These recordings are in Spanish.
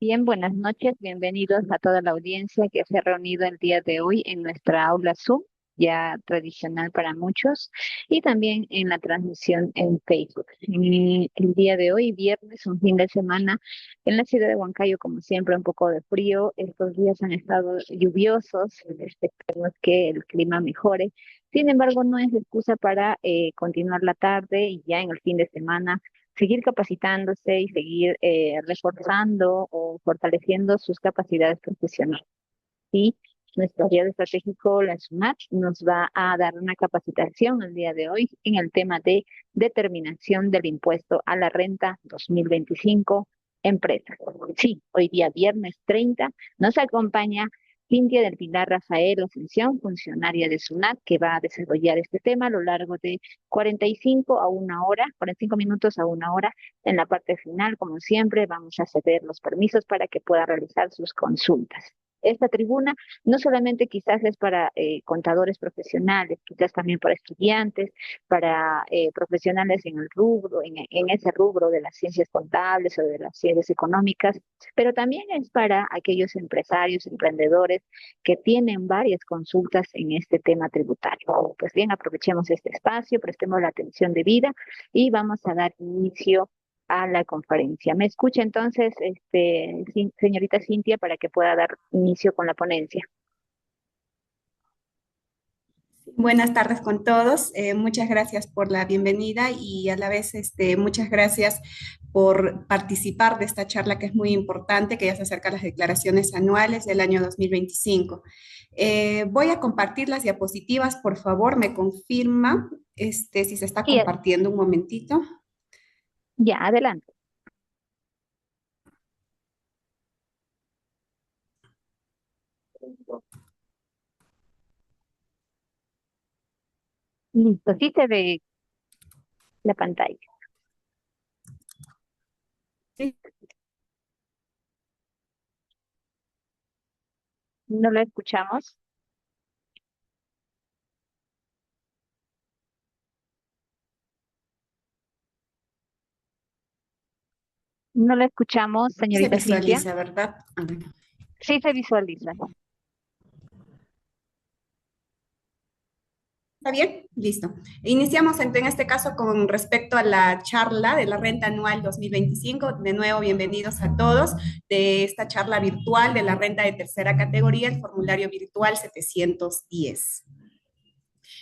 Bien, buenas noches, bienvenidos a toda la audiencia que se ha reunido el día de hoy en nuestra aula Zoom, ya tradicional para muchos, y también en la transmisión en Facebook. El día de hoy, viernes, un fin de semana, en la ciudad de Huancayo, como siempre, un poco de frío. Estos días han estado lluviosos, esperemos que el clima mejore. Sin embargo, no es excusa para continuar la tarde y ya en el fin de semana seguir capacitándose y seguir reforzando o fortaleciendo sus capacidades profesionales. Y nuestro aliado estratégico, la SUNAT, nos va a dar una capacitación el día de hoy en el tema de determinación del impuesto a la renta 2025 empresas. Sí, hoy día viernes 30 nos acompaña Cintia del Pilar Rafael Ascensión, funcionaria de SUNAT, que va a desarrollar este tema a lo largo de 45 a una hora, 45 minutos a una hora. En la parte final, como siempre, vamos a ceder los permisos para que pueda realizar sus consultas. Esta tribuna no solamente quizás es para contadores profesionales, quizás también para estudiantes, para profesionales en el rubro, en ese rubro de las ciencias contables o de las ciencias económicas, pero también es para aquellos empresarios, emprendedores que tienen varias consultas en este tema tributario. Pues bien, aprovechemos este espacio, prestemos la atención debida y vamos a dar inicio a la conferencia. ¿Me escucha entonces, señorita Cintia, para que pueda dar inicio con la ponencia? Buenas tardes con todos. Muchas gracias por la bienvenida y a la vez muchas gracias por participar de esta charla que es muy importante, que ya se acerca a las declaraciones anuales del año 2025. Voy a compartir las diapositivas, por favor, me confirma si se está Y compartiendo un momentito. ya, adelante. Listo, sí se ve la pantalla. Sí, No lo escuchamos. No lo escuchamos, se señorita Cintia. visualiza, ¿verdad? A ver. Sí se visualiza. ¿Está bien? Listo. Iniciamos en este caso con respecto a la charla de la renta anual 2025. De nuevo, bienvenidos a todos de esta charla virtual de la renta de tercera categoría, el formulario virtual 710.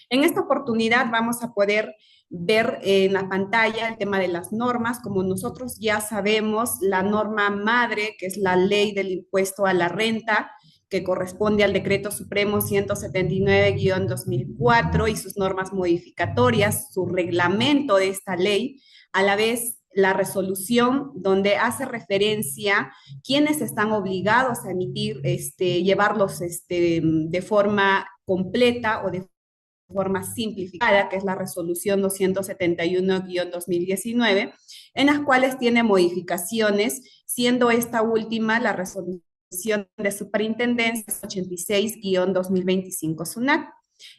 En esta oportunidad vamos a poder ver en la pantalla el tema de las normas. Como nosotros ya sabemos, la norma madre, que es la ley del impuesto a la renta, que corresponde al Decreto Supremo 179-2004 y sus normas modificatorias, su reglamento de esta ley, a la vez la resolución donde hace referencia quienes están obligados a emitir, llevarlos de forma completa o de forma simplificada, que es la resolución 271-2019, en las cuales tiene modificaciones, siendo esta última la resolución de superintendencia 86-2025 SUNAT,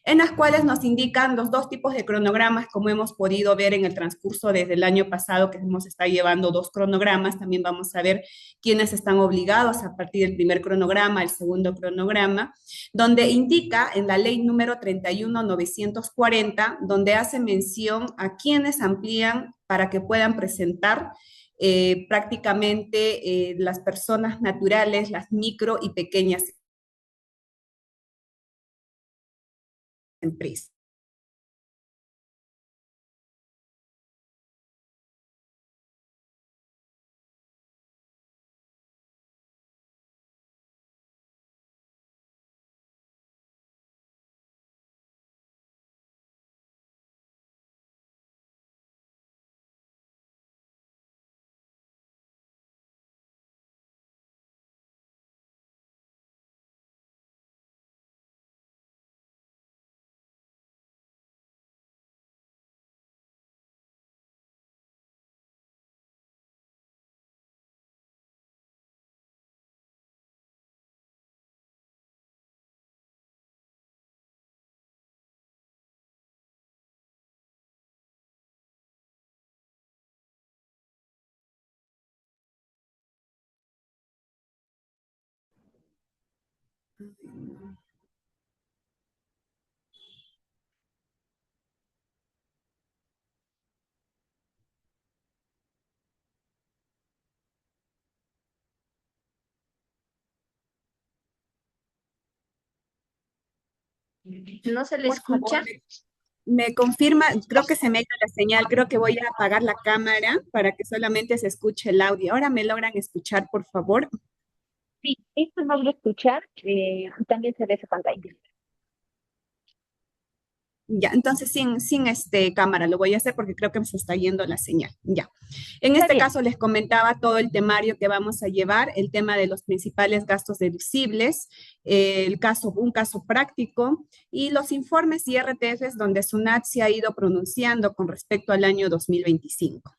en las cuales nos indican los dos tipos de cronogramas, como hemos podido ver en el transcurso desde el año pasado, que hemos estado llevando dos cronogramas. También vamos a ver quiénes están obligados a partir del primer cronograma, el segundo cronograma, donde indica en la ley número 31.940, donde hace mención a quienes amplían para que puedan presentar prácticamente las personas naturales, las micro y pequeñas empresas. ¿No se le Por favor, escucha? me confirma, creo que se me ha ido la señal, creo que voy a apagar la cámara para que solamente se escuche el audio. Ahora me logran escuchar, por favor. Sí, esto no lo escuchar, también se ve su pantalla. Ya, entonces sin cámara lo voy a hacer porque creo que me se está yendo la señal. Ya. En Está este bien. caso les comentaba todo el temario que vamos a llevar, el tema de los principales gastos deducibles, un caso práctico y los informes y RTFs donde SUNAT se ha ido pronunciando con respecto al año 2025.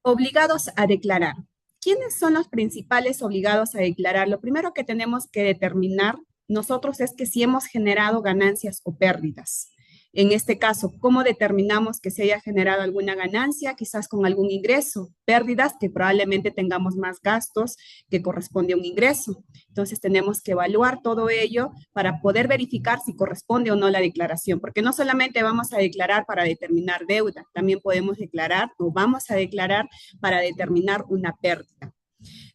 Obligados a declarar. ¿Quiénes son los principales obligados a declarar? Lo primero que tenemos que determinar nosotros es que si hemos generado ganancias o pérdidas. En este caso, ¿cómo determinamos que se haya generado alguna ganancia? Quizás con algún ingreso, pérdidas que probablemente tengamos más gastos que corresponde a un ingreso. Entonces tenemos que evaluar todo ello para poder verificar si corresponde o no la declaración, porque no solamente vamos a declarar para determinar deuda, también podemos declarar o vamos a declarar para determinar una pérdida.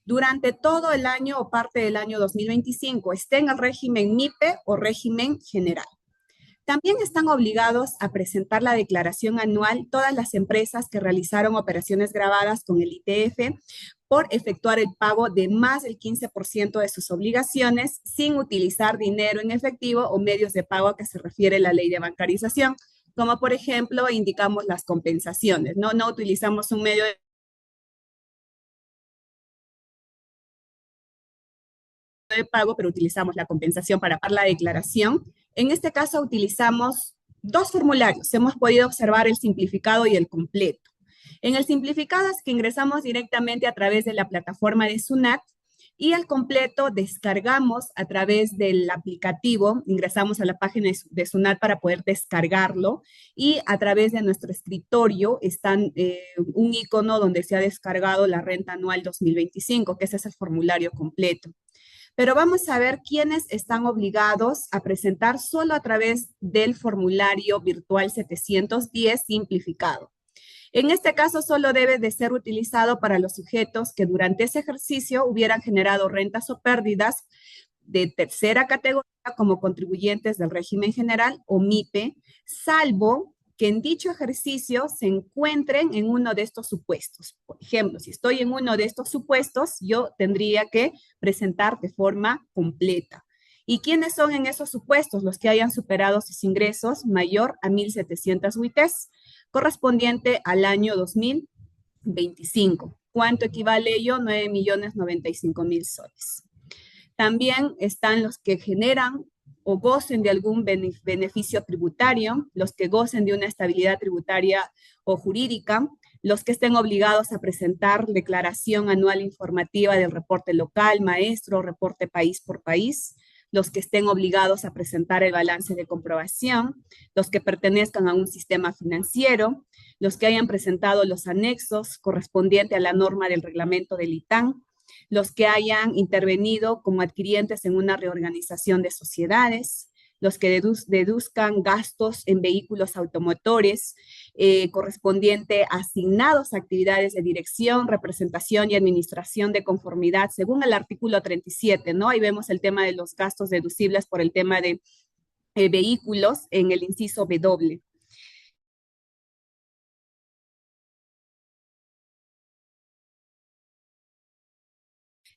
Durante todo el año o parte del año 2025 esté en el régimen MIPE o régimen general. También están obligados a presentar la declaración anual todas las empresas que realizaron operaciones grabadas con el ITF por efectuar el pago de más del 15% de sus obligaciones sin utilizar dinero en efectivo o medios de pago a que se refiere la ley de bancarización, como por ejemplo indicamos las compensaciones, ¿no? No utilizamos un medio de pago, pero utilizamos la compensación para pagar la declaración. En este caso utilizamos dos formularios. Hemos podido observar el simplificado y el completo. En el simplificado es que ingresamos directamente a través de la plataforma de SUNAT y el completo descargamos a través del aplicativo, ingresamos a la página de SUNAT para poder descargarlo y a través de nuestro escritorio está un icono donde se ha descargado la renta anual 2025, que ese es el formulario completo. Pero vamos a ver quiénes están obligados a presentar solo a través del formulario virtual 710 simplificado. En este caso, solo debe de ser utilizado para los sujetos que durante ese ejercicio hubieran generado rentas o pérdidas de tercera categoría como contribuyentes del régimen general o MIPE, salvo que en dicho ejercicio se encuentren en uno de estos supuestos. Por ejemplo, si estoy en uno de estos supuestos, yo tendría que presentar de forma completa. ¿Y quiénes son en esos supuestos? Los que hayan superado sus ingresos mayor a 1.700 UITs, correspondiente al año 2025. ¿Cuánto equivale ello? 9.095.000 soles. También están los que generan o gocen de algún beneficio tributario, los que gocen de una estabilidad tributaria o jurídica, los que estén obligados a presentar declaración anual informativa del reporte local, maestro, reporte país por país, los que estén obligados a presentar el balance de comprobación, los que pertenezcan a un sistema financiero, los que hayan presentado los anexos correspondientes a la norma del reglamento del ITAN, los que hayan intervenido como adquirientes en una reorganización de sociedades, los que deduzcan gastos en vehículos automotores correspondiente asignados a actividades de dirección, representación y administración de conformidad, según el artículo 37, ¿no? Ahí vemos el tema de los gastos deducibles por el tema de vehículos en el inciso W.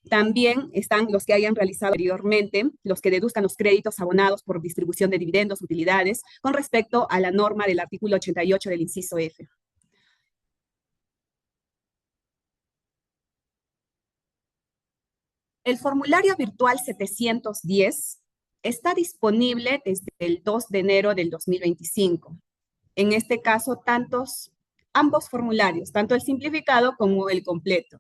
También están los que hayan realizado anteriormente, los que deduzcan los créditos abonados por distribución de dividendos, utilidades, con respecto a la norma del artículo 88 del inciso F. El formulario virtual 710 está disponible desde el 2 de enero del 2025. En este caso, ambos formularios, tanto el simplificado como el completo.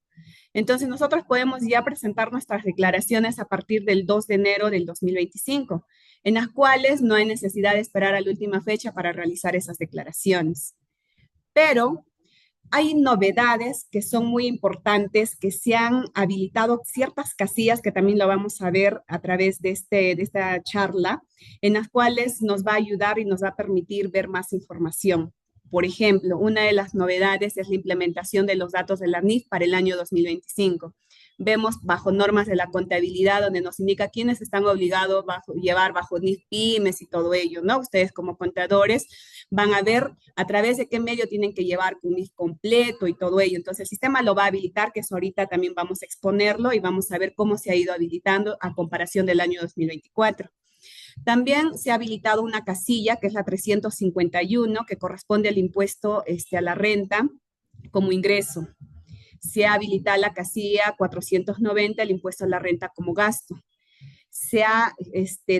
Entonces, nosotros podemos ya presentar nuestras declaraciones a partir del 2 de enero del 2025, en las cuales no hay necesidad de esperar a la última fecha para realizar esas declaraciones. Pero Hay novedades que son muy importantes, que se han habilitado ciertas casillas, que también lo vamos a ver a través de esta charla, en las cuales nos va a ayudar y nos va a permitir ver más información. Por ejemplo, una de las novedades es la implementación de los datos de la NIF para el año 2025. Vemos bajo normas de la contabilidad donde nos indica quiénes están obligados a llevar bajo NIF pymes y todo ello, ¿no? Ustedes como contadores van a ver a través de qué medio tienen que llevar un NIF completo y todo ello. Entonces el sistema lo va a habilitar, que eso ahorita también vamos a exponerlo y vamos a ver cómo se ha ido habilitando a comparación del año 2024. También se ha habilitado una casilla, que es la 351, que corresponde al impuesto a la renta como ingreso. Se ha habilitado la casilla 490, el impuesto a la renta como gasto. Se ha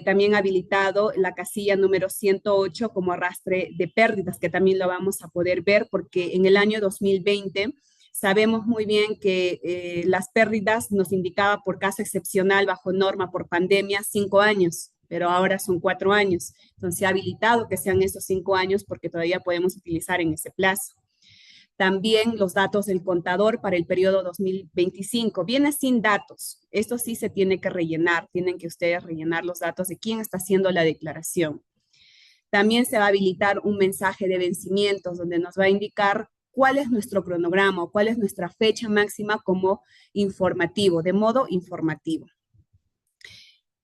también habilitado la casilla número 108 como arrastre de pérdidas, que también lo vamos a poder ver porque en el año 2020 sabemos muy bien que las pérdidas nos indicaba por caso excepcional bajo norma por pandemia 5 años, pero ahora son 4 años. Entonces se ha habilitado que sean esos 5 años porque todavía podemos utilizar en ese plazo. También los datos del contador para el periodo 2025. Viene sin datos. Esto sí se tiene que rellenar. Tienen que ustedes rellenar los datos de quién está haciendo la declaración. También se va a habilitar un mensaje de vencimientos donde nos va a indicar cuál es nuestro cronograma o cuál es nuestra fecha máxima como informativo, de modo informativo.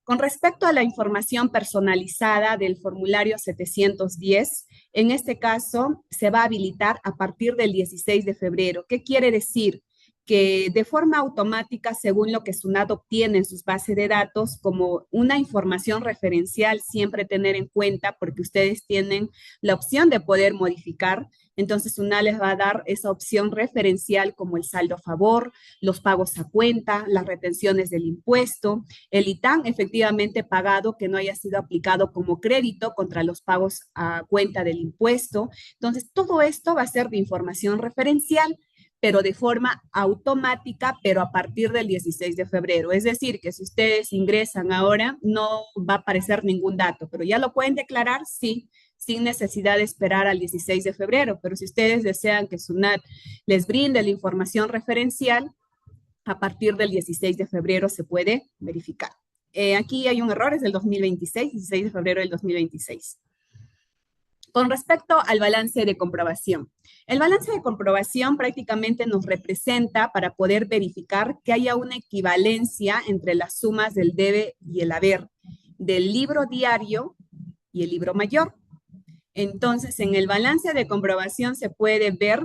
Con respecto a la información personalizada del formulario 710, en este caso se va a habilitar a partir del 16 de febrero. ¿Qué quiere decir? Que de forma automática, según lo que SUNAT obtiene en sus bases de datos, como una información referencial, siempre tener en cuenta, porque ustedes tienen la opción de poder modificar. Entonces, SUNAT les va a dar esa opción referencial como el saldo a favor, los pagos a cuenta, las retenciones del impuesto, el ITAN efectivamente pagado que no haya sido aplicado como crédito contra los pagos a cuenta del impuesto. Entonces, todo esto va a ser de información referencial, pero de forma automática, pero a partir del 16 de febrero. Es decir, que si ustedes ingresan ahora, no va a aparecer ningún dato, pero ya lo pueden declarar, sí, sin necesidad de esperar al 16 de febrero. Pero si ustedes desean que SUNAT les brinde la información referencial, a partir del 16 de febrero se puede verificar. Aquí hay un error, es del 2026, 16 de febrero del 2026. Con respecto al balance de comprobación. El balance de comprobación prácticamente nos representa para poder verificar que haya una equivalencia entre las sumas del debe y el haber, del libro diario y el libro mayor. Entonces, en el balance de comprobación se puede ver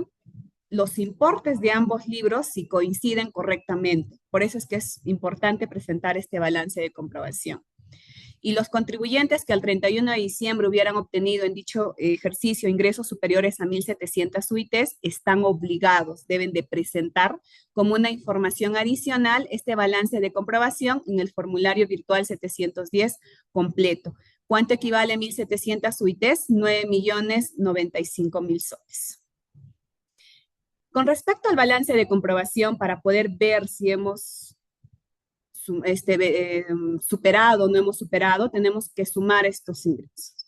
los importes de ambos libros si coinciden correctamente. Por eso es que es importante presentar este balance de comprobación. Y los contribuyentes que al 31 de diciembre hubieran obtenido en dicho ejercicio ingresos superiores a 1.700 UITs están obligados, deben de presentar como una información adicional este balance de comprobación en el formulario virtual 710 completo. ¿Cuánto equivale a 1.700 UITs? 9.095.000 soles. Con respecto al balance de comprobación, para poder ver si hemos superado o no hemos superado, tenemos que sumar estos ingresos.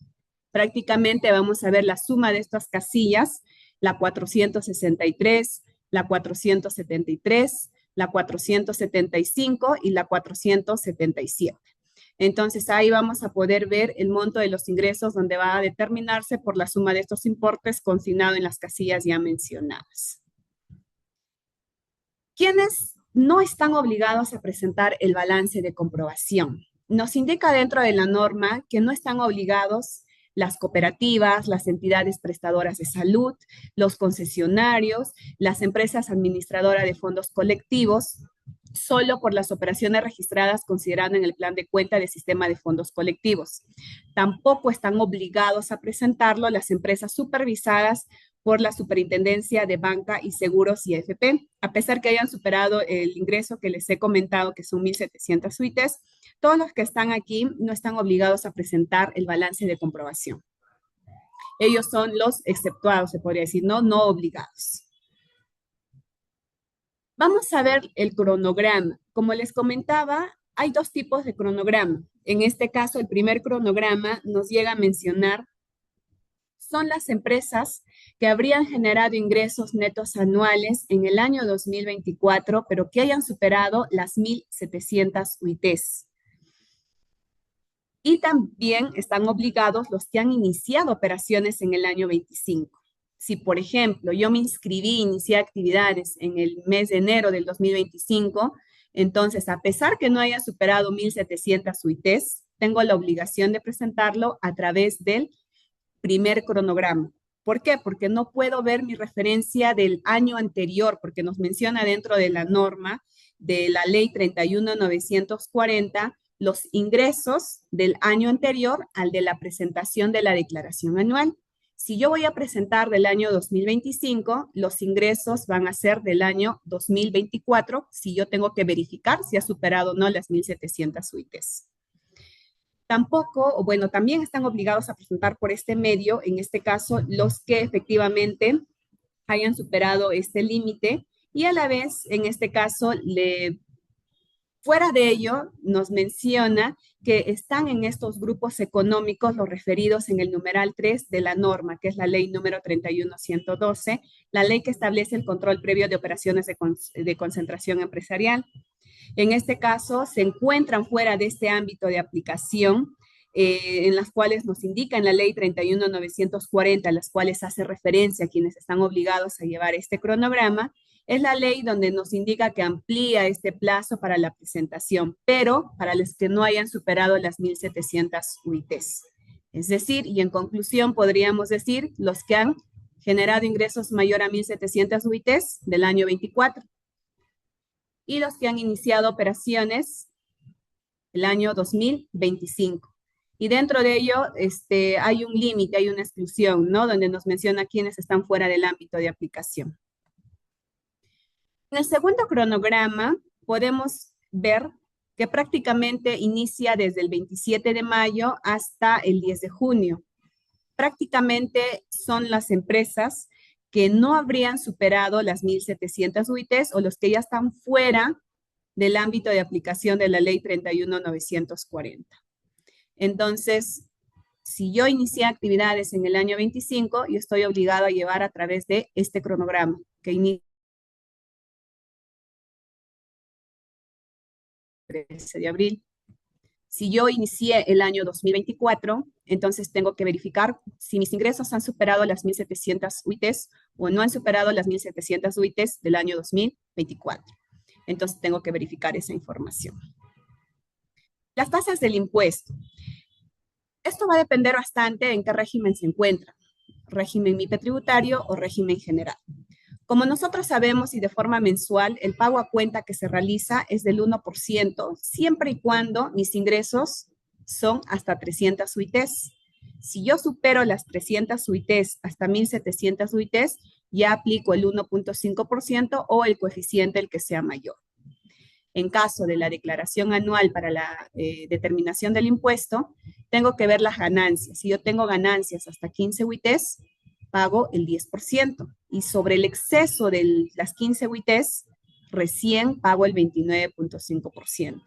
Prácticamente vamos a ver la suma de estas casillas, la 463, la 473, la 475 y la 477. Entonces ahí vamos a poder ver el monto de los ingresos donde va a determinarse por la suma de estos importes consignado en las casillas ya mencionadas. ¿Quiénes no están obligados a presentar el balance de comprobación? Nos indica dentro de la norma que no están obligados las cooperativas, las entidades prestadoras de salud, los concesionarios, las empresas administradoras de fondos colectivos, solo por las operaciones registradas considerando en el plan de cuenta del sistema de fondos colectivos. Tampoco están obligados a presentarlo las empresas supervisadas por la Superintendencia de Banca y Seguros y AFP, a pesar que hayan superado el ingreso que les he comentado, que son 1.700 UITs, todos los que están aquí no están obligados a presentar el balance de comprobación. Ellos son los exceptuados, se podría decir, no obligados. Vamos a ver el cronograma. Como les comentaba, hay dos tipos de cronograma. En este caso, el primer cronograma nos llega a mencionar son las empresas que habrían generado ingresos netos anuales en el año 2024, pero que hayan superado las 1.700 UITs. Y también están obligados los que han iniciado operaciones en el año 25. Si, por ejemplo, yo me inscribí, inicié actividades en el mes de enero del 2025, entonces, a pesar que no haya superado 1.700 UITs, tengo la obligación de presentarlo a través del primer cronograma. ¿Por qué? Porque no puedo ver mi referencia del año anterior, porque nos menciona dentro de la norma de la ley 31.940 los ingresos del año anterior al de la presentación de la declaración anual. Si yo voy a presentar del año 2025, los ingresos van a ser del año 2024, si yo tengo que verificar si ha superado o no las 1.700 UITs. Tampoco, o bueno, también están obligados a presentar por este medio, en este caso, los que efectivamente hayan superado este límite y a la vez, en este caso, fuera de ello, nos menciona que están en estos grupos económicos los referidos en el numeral 3 de la norma, que es la ley número 31.112, la ley que establece el control previo de operaciones de concentración empresarial. En este caso, se encuentran fuera de este ámbito de aplicación, en las cuales nos indica en la ley 31.940, las cuales hace referencia a quienes están obligados a llevar este cronograma. Es la ley donde nos indica que amplía este plazo para la presentación, pero para los que no hayan superado las 1.700 UITs. Es decir, y en conclusión podríamos decir, los que han generado ingresos mayor a 1.700 UITs del año 24 y los que han iniciado operaciones el año 2025. Y dentro de ello hay un límite, hay una exclusión, ¿no? Donde nos menciona quiénes están fuera del ámbito de aplicación. En el segundo cronograma podemos ver que prácticamente inicia desde el 27 de mayo hasta el 10 de junio. Prácticamente son las empresas que no habrían superado las 1.700 UITs o los que ya están fuera del ámbito de aplicación de la ley 31.940. Entonces, si yo inicié actividades en el año 25, yo estoy obligado a llevar a través de este cronograma que inicia el 13 de abril. Si yo inicié el año 2024, entonces tengo que verificar si mis ingresos han superado las 1.700 UITs o no han superado las 1.700 UITs del año 2024. Entonces tengo que verificar esa información. Las tasas del impuesto. Esto va a depender bastante en qué régimen se encuentra. Régimen MIPE tributario o régimen general. Como nosotros sabemos y de forma mensual, el pago a cuenta que se realiza es del 1%, siempre y cuando mis ingresos son hasta 300 UITs. Si yo supero las 300 UITs hasta 1.700 UITs, ya aplico el 1.5% o el coeficiente el que sea mayor. En caso de la declaración anual para la determinación del impuesto, tengo que ver las ganancias. Si yo tengo ganancias hasta 15 UITs, pago el 10%. Y sobre el exceso de las 15 UITs, recién pago el 29.5%.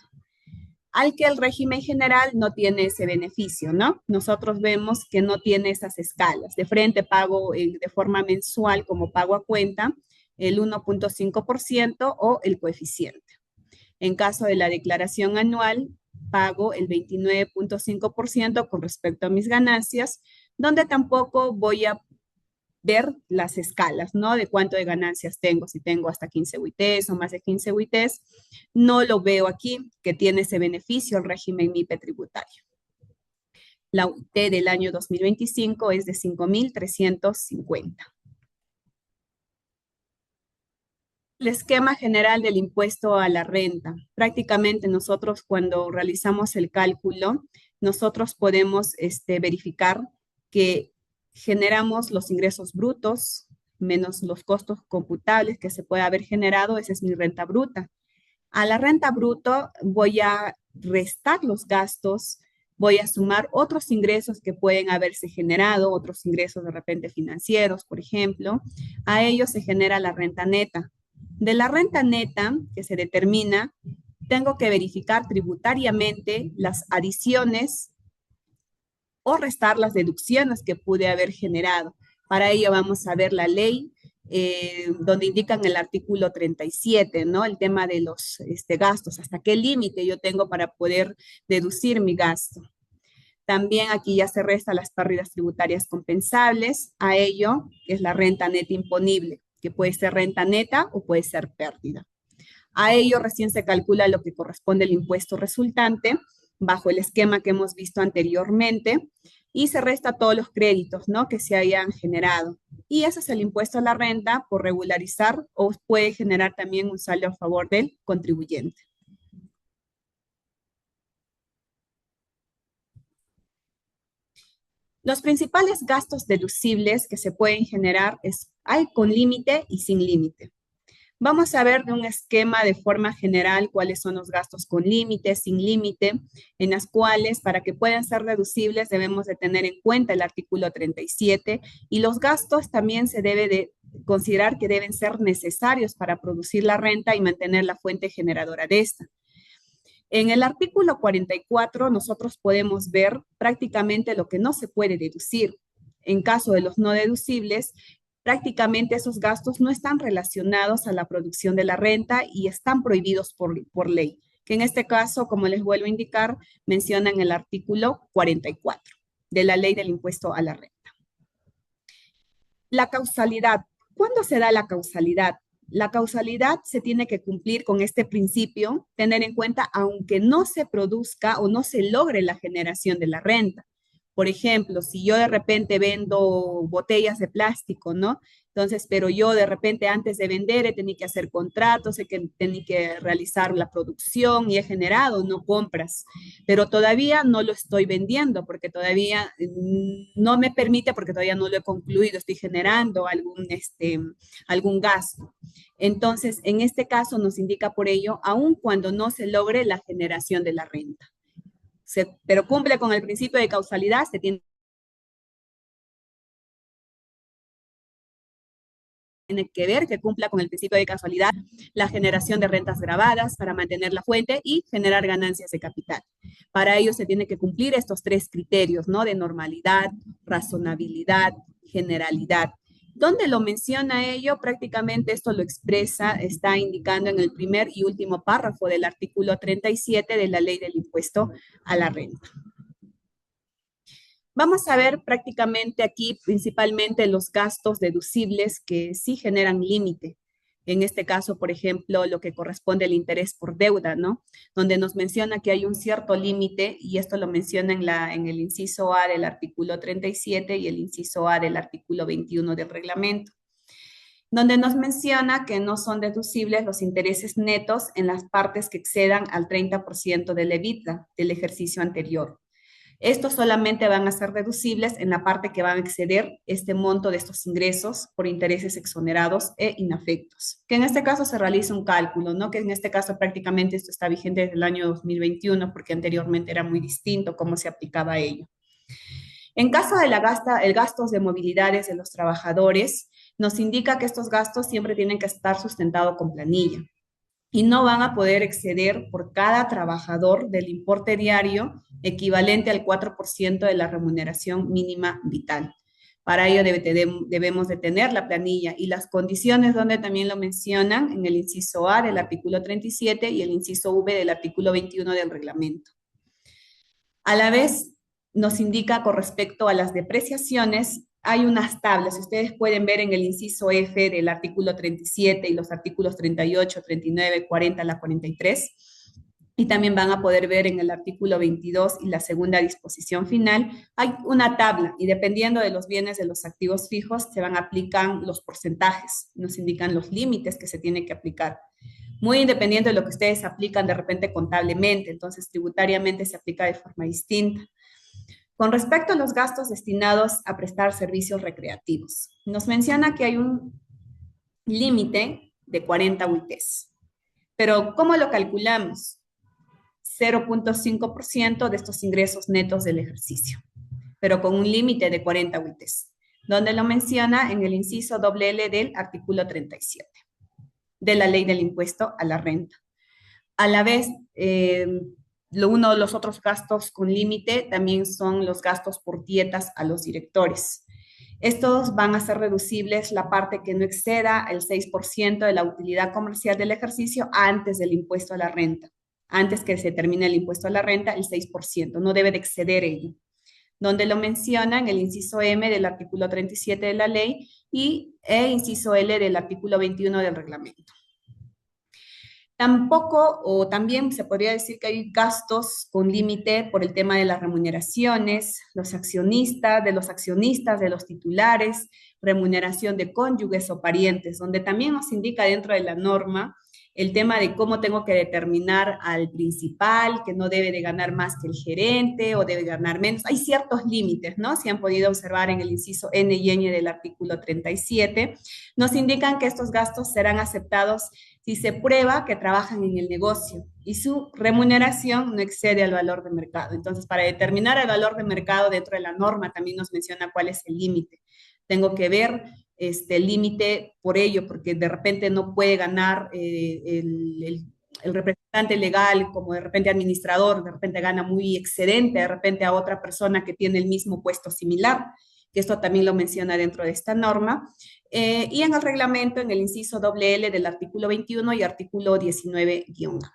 Al que el régimen general no tiene ese beneficio, ¿no? Nosotros vemos que no tiene esas escalas. De frente pago de forma mensual como pago a cuenta el 1.5% o el coeficiente. En caso de la declaración anual, pago el 29.5% con respecto a mis ganancias, donde tampoco voy a ver las escalas, ¿no? De cuánto de ganancias tengo, si tengo hasta 15 UITs o más de 15 UITs, no lo veo aquí, que tiene ese beneficio el régimen MIPE tributario. La UIT del año 2025 es de 5.350. El esquema general del impuesto a la renta. Prácticamente nosotros cuando realizamos el cálculo, nosotros podemos verificar que generamos los ingresos brutos menos los costos computables que se puede haber generado, esa es mi renta bruta. A la renta bruto voy a restar los gastos, voy a sumar otros ingresos que pueden haberse generado, otros ingresos de repente financieros, por ejemplo. A ello se genera la renta neta. De la renta neta que se determina, tengo que verificar tributariamente las adiciones o restar las deducciones que pude haber generado. Para ello vamos a ver la ley donde indican el artículo 37, ¿no? El tema de los gastos, hasta qué límite yo tengo para poder deducir mi gasto. También aquí ya se resta las pérdidas tributarias compensables, a ello es la renta neta imponible, que puede ser renta neta o puede ser pérdida. A ello recién se calcula lo que corresponde al impuesto resultante, bajo el esquema que hemos visto anteriormente, y se resta todos los créditos, ¿no?, que se hayan generado. Y ese es el impuesto a la renta por regularizar o puede generar también un saldo a favor del contribuyente. Los principales gastos deducibles que se pueden generar hay con límite y sin límite. Vamos a ver de un esquema de forma general cuáles son los gastos con límite, sin límite, en las cuales para que puedan ser deducibles debemos de tener en cuenta el artículo 37 y los gastos también se debe de considerar que deben ser necesarios para producir la renta y mantener la fuente generadora de esta. En el artículo 44 nosotros podemos ver prácticamente lo que no se puede deducir. En caso de los no deducibles, prácticamente esos gastos no están relacionados a la producción de la renta y están prohibidos por ley, que en este caso, como les vuelvo a indicar, mencionan el artículo 44 de la ley del impuesto a la renta. La causalidad. ¿Cuándo se da la causalidad? La causalidad se tiene que cumplir con este principio, tener en cuenta aunque no se produzca o no se logre la generación de la renta. Por ejemplo, si yo de repente vendo botellas de plástico, ¿no? Entonces, pero yo de repente antes de vender he tenido que hacer contratos, he tenido que realizar la producción y he generado, no compras, pero todavía no lo estoy vendiendo porque todavía no me permite, porque todavía no lo he concluido, estoy generando algún gasto. Entonces, en este caso nos indica por ello, aun cuando no se logre la generación de la renta. Pero cumple con el principio de causalidad, se tiene que ver que cumpla con el principio de causalidad la generación de rentas grabadas para mantener la fuente y generar ganancias de capital. Para ello se tiene que cumplir estos tres criterios, ¿no? De normalidad, razonabilidad, generalidad. ¿Dónde lo menciona ello? Prácticamente esto lo expresa, está indicando en el primer y último párrafo del artículo 37 de la ley del impuesto a la renta. Vamos a ver prácticamente aquí principalmente los gastos deducibles que sí generan límite. En este caso, por ejemplo, lo que corresponde al interés por deuda, ¿no? Donde nos menciona que hay un cierto límite, y esto lo menciona en el inciso A del artículo 37 y el inciso A del artículo 21 del reglamento, donde nos menciona que no son deducibles los intereses netos en las partes que excedan al 30% del EBITDA del ejercicio anterior. Estos solamente van a ser deducibles en la parte que van a exceder este monto de estos ingresos por intereses exonerados e inafectos. Que en este caso se realiza un cálculo, ¿no? Que en este caso prácticamente esto está vigente desde el año 2021 porque anteriormente era muy distinto cómo se aplicaba a ello. En caso de el gastos de movilidades de los trabajadores, nos indica que estos gastos siempre tienen que estar sustentados con planilla y no van a poder exceder por cada trabajador del importe diario equivalente al 4% de la remuneración mínima vital. Para ello debemos de tener la planilla y las condiciones donde también lo mencionan en el inciso A del artículo 37 y el inciso V del artículo 21 del reglamento. A la vez, nos indica con respecto a las depreciaciones, hay unas tablas, ustedes pueden ver en el inciso F del artículo 37 y los artículos 38, 39, 40 a la 43, y también van a poder ver en el artículo 22 y la segunda disposición final, hay una tabla, y dependiendo de los bienes de los activos fijos, se van a aplicar los porcentajes, nos indican los límites que se tienen que aplicar. Muy independiente de lo que ustedes aplican de repente contablemente, entonces tributariamente se aplica de forma distinta. Con respecto a los gastos destinados a prestar servicios recreativos, nos menciona que hay un límite de 40 UITs. Pero, ¿cómo lo calculamos? 0.5% de estos ingresos netos del ejercicio, pero con un límite de 40 UITs, donde lo menciona en el inciso L del artículo 37 de la ley del impuesto a la renta. A la vez, Uno de los otros gastos con límite también son los gastos por dietas a los directores. Estos van a ser reducibles la parte que no exceda el 6% de la utilidad comercial del ejercicio antes del impuesto a la renta. Antes que se termine el impuesto a la renta, el 6%, no debe de exceder ello. Donde lo menciona en el inciso M del artículo 37 de la ley e inciso L del artículo 21 del reglamento. Tampoco, o también se podría decir que hay gastos con límite por el tema de las remuneraciones, de los accionistas, de los titulares, remuneración de cónyuges o parientes, donde también nos indica dentro de la norma el tema de cómo tengo que determinar al principal, que no debe de ganar más que el gerente o debe ganar menos. Hay ciertos límites, ¿no? Si han podido observar en el inciso N y Ñ del artículo 37, nos indican que estos gastos serán aceptados si se prueba que trabajan en el negocio y su remuneración no excede al valor de mercado. Entonces, para determinar el valor de mercado dentro de la norma, también nos menciona cuál es el límite. Tengo que ver el límite por ello, porque de repente no puede ganar el representante legal como de repente administrador, de repente gana muy excedente, de repente a otra persona que tiene el mismo puesto similar, que esto también lo menciona dentro de esta norma. Y en el reglamento, en el inciso doble L del artículo 21 y artículo 19-A.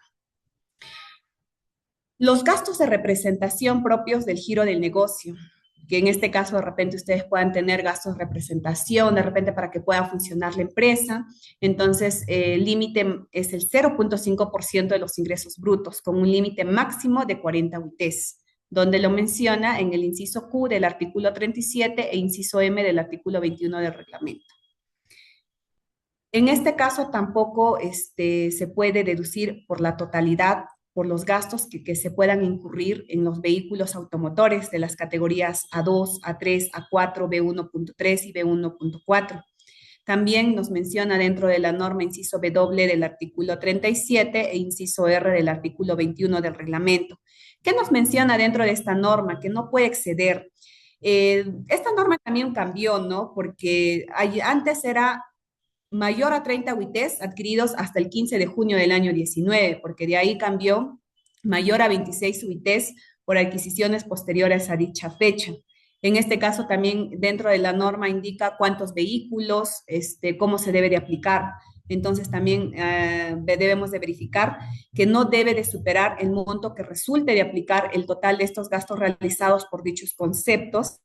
Los gastos de representación propios del giro del negocio, que en este caso de repente ustedes puedan tener gastos de representación, de repente para que pueda funcionar la empresa. Entonces, el límite es el 0.5% de los ingresos brutos, con un límite máximo de 40 UITs, donde lo menciona en el inciso Q del artículo 37 e inciso M del artículo 21 del reglamento. En este caso tampoco se puede deducir por la totalidad, por los gastos que se puedan incurrir en los vehículos automotores de las categorías A2, A3, A4, B1.3 y B1.4. También nos menciona dentro de la norma inciso W del artículo 37 e inciso R del artículo 21 del reglamento. ¿Qué nos menciona dentro de esta norma? Que no puede exceder. Esta norma también cambió, ¿no? Porque antes era mayor a 30 UITs adquiridos hasta el 15 de junio del año 19, porque de ahí cambió mayor a 26 UITs por adquisiciones posteriores a dicha fecha. En este caso también dentro de la norma indica cuántos vehículos, cómo se debe de aplicar. Entonces también debemos de verificar que no debe de superar el monto que resulte de aplicar el total de estos gastos realizados por dichos conceptos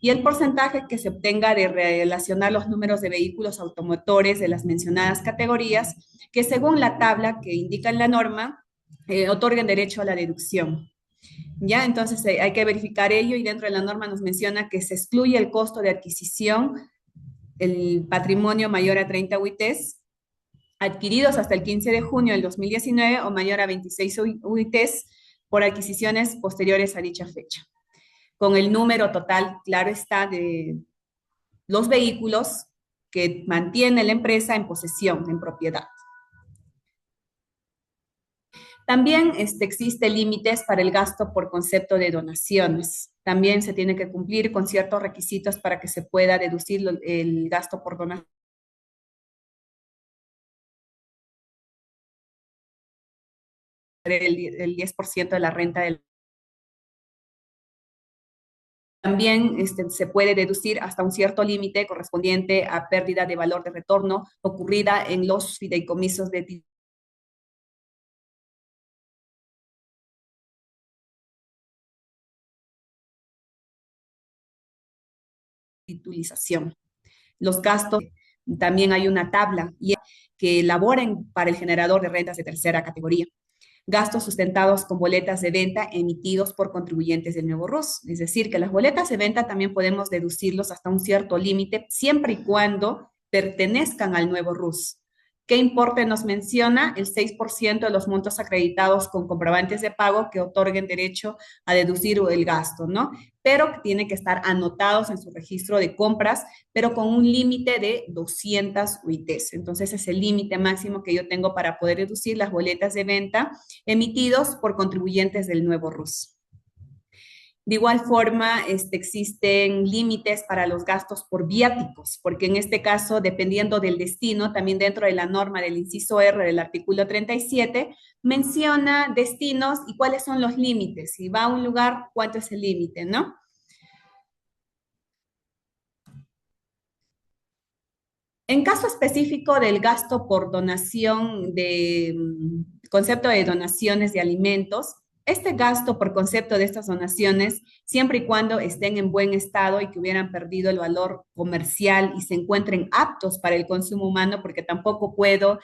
y el porcentaje que se obtenga de relacionar los números de vehículos automotores de las mencionadas categorías, que según la tabla que indica en la norma, otorguen derecho a la deducción. ¿Ya? Entonces hay que verificar ello y dentro de la norma nos menciona que se excluye el costo de adquisición, el patrimonio mayor a 30 UITs, adquiridos hasta el 15 de junio del 2019 o mayor a 26 UITs por adquisiciones posteriores a dicha fecha, con el número total, claro está, de los vehículos que mantiene la empresa en posesión, en propiedad. También existen límites para el gasto por concepto de donaciones. También se tiene que cumplir con ciertos requisitos para que se pueda deducir el gasto por donación. El 10% de la renta del. También se puede deducir hasta un cierto límite correspondiente a pérdida de valor de retorno ocurrida en los fideicomisos de titulización. Los gastos, también hay una tabla que elaboren para el generador de rentas de tercera categoría. Gastos sustentados con boletas de venta emitidos por contribuyentes del nuevo RUS. Es decir, que las boletas de venta también podemos deducirlos hasta un cierto límite, siempre y cuando pertenezcan al nuevo RUS. ¿Qué importe nos menciona? El 6% de los montos acreditados con comprobantes de pago que otorguen derecho a deducir el gasto, ¿no? Pero tiene que estar anotados en su registro de compras, pero con un límite de 200 UITs. Entonces, es el límite máximo que yo tengo para poder deducir las boletas de venta emitidos por contribuyentes del nuevo RUS. De igual forma, existen límites para los gastos por viáticos, porque en este caso, dependiendo del destino, también dentro de la norma del inciso R del artículo 37, menciona destinos y cuáles son los límites. Si va a un lugar, ¿cuánto es el límite, no? En caso específico del gasto por donación de concepto de donaciones de alimentos, este gasto por concepto de estas donaciones, siempre y cuando estén en buen estado y que hubieran perdido el valor comercial y se encuentren aptos para el consumo humano, porque tampoco puedo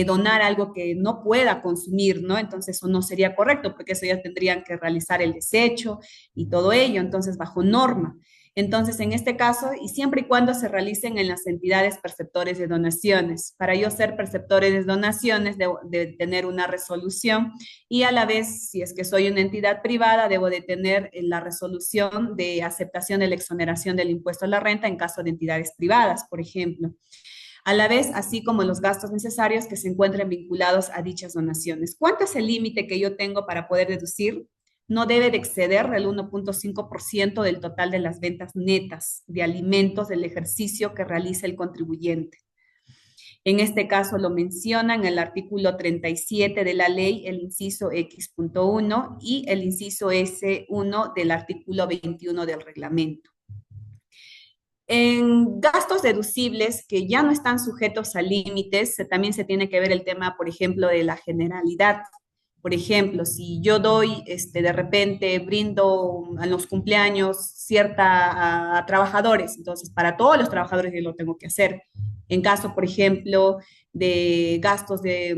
donar algo que no pueda consumir, ¿no? Entonces eso no sería correcto, porque eso ya tendrían que realizar el desecho y todo ello, entonces bajo norma. Entonces, en este caso, y siempre y cuando se realicen en las entidades perceptores de donaciones. Para yo ser perceptores de donaciones, debo de tener una resolución y a la vez, si es que soy una entidad privada, debo de tener la resolución de aceptación de la exoneración del impuesto a la renta en caso de entidades privadas, por ejemplo. A la vez, así como los gastos necesarios que se encuentren vinculados a dichas donaciones. ¿Cuánto es el límite que yo tengo para poder deducir? No debe de exceder el 1.5% del total de las ventas netas de alimentos del ejercicio que realice el contribuyente. En este caso lo menciona en el artículo 37 de la ley, el inciso X.1 y el inciso S1 del artículo 21 del reglamento. En gastos deducibles que ya no están sujetos a límites, también se tiene que ver el tema, por ejemplo, de la generalidad. Por ejemplo, si yo doy, de repente brindo a los cumpleaños cierta a trabajadores, entonces para todos los trabajadores yo lo tengo que hacer. En caso, por ejemplo, de gastos de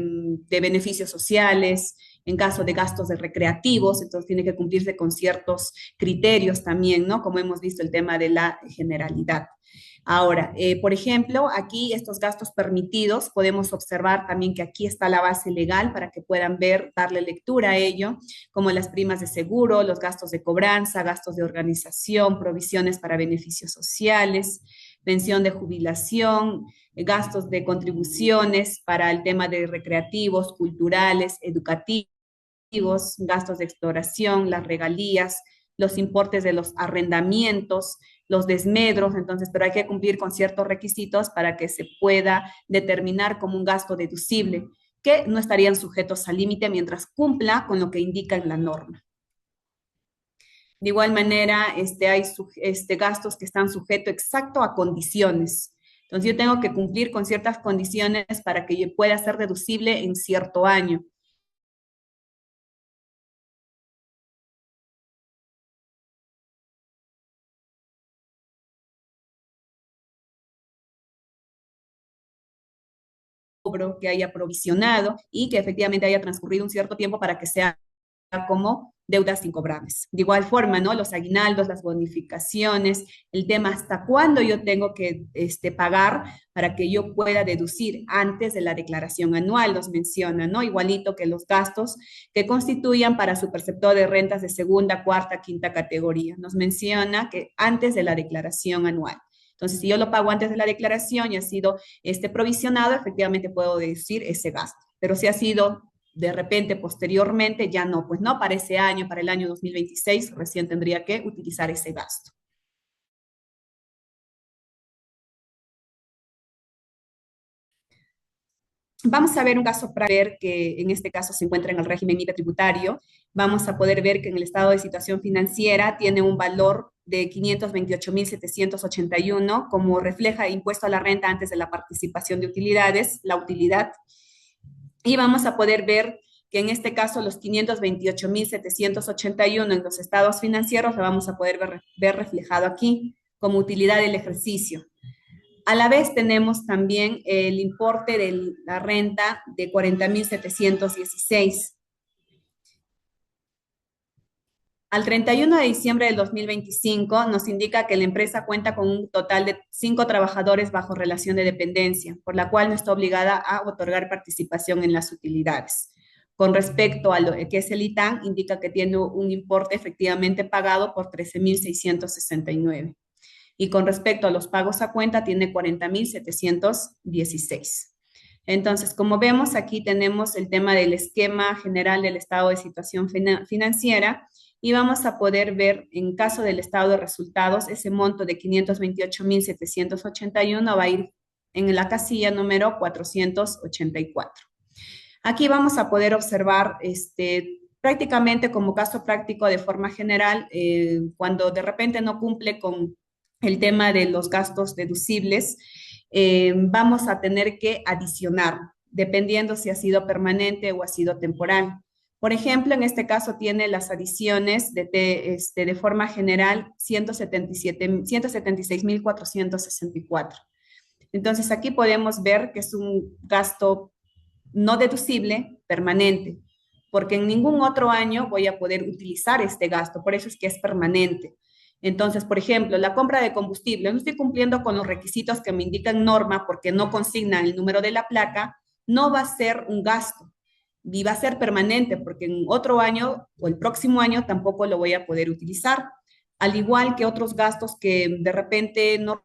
beneficios sociales, en caso de gastos de recreativos, entonces tiene que cumplirse con ciertos criterios también, ¿no? Como hemos visto el tema de la generalidad. Ahora, por ejemplo, aquí estos gastos permitidos, podemos observar también que aquí está la base legal para que puedan ver, darle lectura a ello, como las primas de seguro, los gastos de cobranza, gastos de organización, provisiones para beneficios sociales, pensión de jubilación, gastos de contribuciones para el tema de recreativos, culturales, educativos, gastos de exploración, las regalías, los importes de los arrendamientos, los desmedros, entonces, pero hay que cumplir con ciertos requisitos para que se pueda determinar como un gasto deducible, que no estarían sujetos al límite mientras cumpla con lo que indica en la norma. De igual manera, hay gastos que están sujetos exacto a condiciones. Entonces, yo tengo que cumplir con ciertas condiciones para que pueda ser deducible en cierto año. Que haya provisionado y que efectivamente haya transcurrido un cierto tiempo para que sea como deudas incobrables. De igual forma, ¿no? Los aguinaldos, las bonificaciones, el tema hasta cuándo yo tengo que pagar para que yo pueda deducir antes de la declaración anual, los menciona, ¿no? Igualito que los gastos que constituyan para su perceptor de rentas de segunda, cuarta, quinta categoría. Nos menciona que antes de la declaración anual. Entonces, si yo lo pago antes de la declaración y ha sido provisionado, efectivamente puedo deducir ese gasto. Pero si ha sido de repente posteriormente, ya no, pues no, para ese año, para el año 2026, recién tendría que utilizar ese gasto. Vamos a ver un caso para ver que en este caso se encuentra en el régimen IVA tributario. Vamos a poder ver que en el estado de situación financiera tiene un valor de 528.781, como refleja impuesto a la renta antes de la participación de utilidades, la utilidad. Y vamos a poder ver que en este caso los 528.781 en los estados financieros lo vamos a poder ver reflejado aquí como utilidad del ejercicio. A la vez tenemos también el importe de la renta de 40.716. Al 31 de diciembre del 2025 nos indica que la empresa cuenta con un total de 5 trabajadores bajo relación de dependencia, por la cual no está obligada a otorgar participación en las utilidades. Con respecto a lo que es el ITAN, indica que tiene un importe efectivamente pagado por 13.669. Y con respecto a los pagos a cuenta, tiene 40.716. Entonces, como vemos, aquí tenemos el tema del esquema general del estado de situación financiera y vamos a poder ver en caso del estado de resultados, ese monto de 528.781 va a ir en la casilla número 484. Aquí vamos a poder observar prácticamente como caso práctico de forma general, cuando de repente no cumple con el tema de los gastos deducibles, vamos a tener que adicionar, dependiendo si ha sido permanente o ha sido temporal. Por ejemplo, en este caso tiene las adiciones de forma general 176.464. Entonces, aquí podemos ver que es un gasto no deducible permanente, porque en ningún otro año voy a poder utilizar este gasto, por eso es que es permanente. Entonces, por ejemplo, la compra de combustible, no estoy cumpliendo con los requisitos que me indican norma porque no consignan el número de la placa, no va a ser un gasto y va a ser permanente porque en otro año o el próximo año tampoco lo voy a poder utilizar, al igual que otros gastos que de repente no